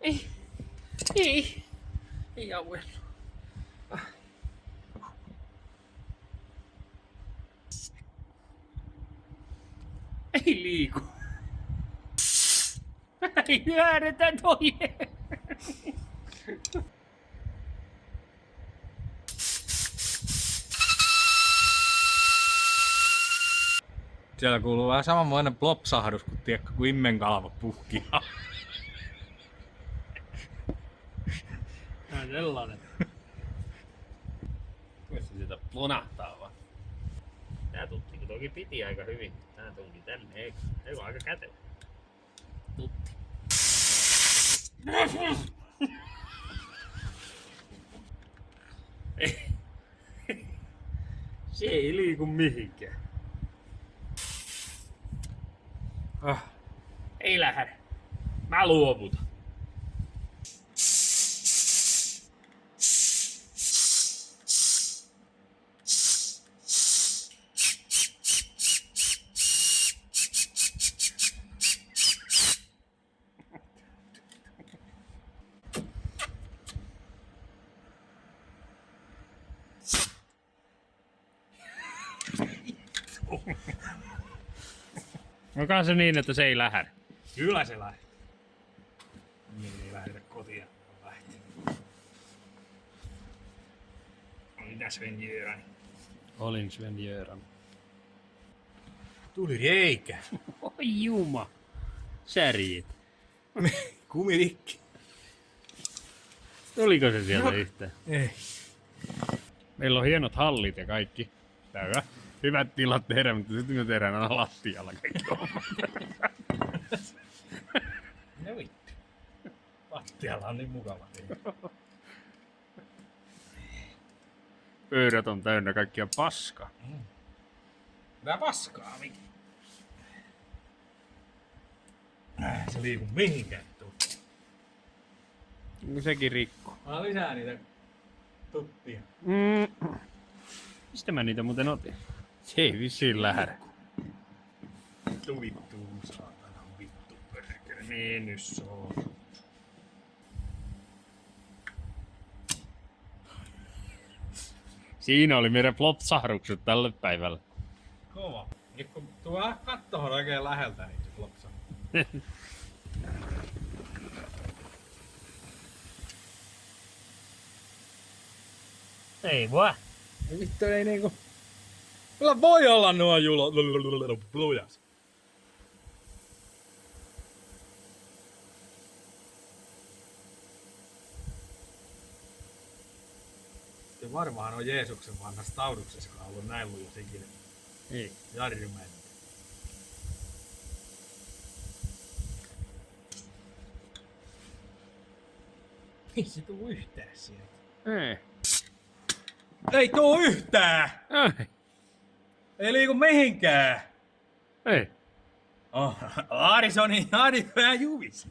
Ei. Ei. Ei auennut. Ei liiku. Ei hyödytä toi. Siellä kuuluu vähän samanmoinen plopsahdus kuin tiedätkö, kun immenkalvo puhkia. Tää on sellainen. Mielestäni sitä punahtaa vaan. Tää tutti, kun toki piti aika hyvin. Tää tuli tänne, eikö aika kätevä. Tutti. Se ei liiku mihinkään. Ei lähde. Mä luovutan. Onkohan se niin, että se ei lähde? Kyllä se lähtee. Niin ei lähdetä kotiin. Mitä Sven-Göran? Olin Sven-Göran. Tuli reikä. Oi juma. Särjit. Kumirikki. Tuliko se sieltä yhtään? Ei. Meillä on hienot hallit ja kaikki. Tää on hyvät tilat tehdä, mutta sitten me tehdään aina lattialla kaikki hommat. No vittu. Lattialla on niin mukava. Pöydät on täynnä kaikkia paskaa. Tää paskaa mikä. Se liiku mihinkään tuu. Sekin rikko. Mä lisää niitä tuttia. Mistä mä niitä muuten otin? Se ei vissiin lähde. Vittu, saatana, vittu, perkele, niin nyt se on. Siinä oli meidän flopsahdukset tälle päivälle. Kova. Ja kun tuo kattohon oikein läheltä, niin se flopsaa. Ei vaan. Vittu ei niinku... Kyllä voi olla nuo lujas. Ja varmaan on Jeesuksen vanhassa tauduksessa, kun on ollut näin lujas ikinä. Ei. Jarry meni. Ei se tuu yhtään sieltä. Ei. Ei tuu yhtään! Ei. Ei liiku mihinkään! Ei. Oh, Aarisoni, vähän juvis.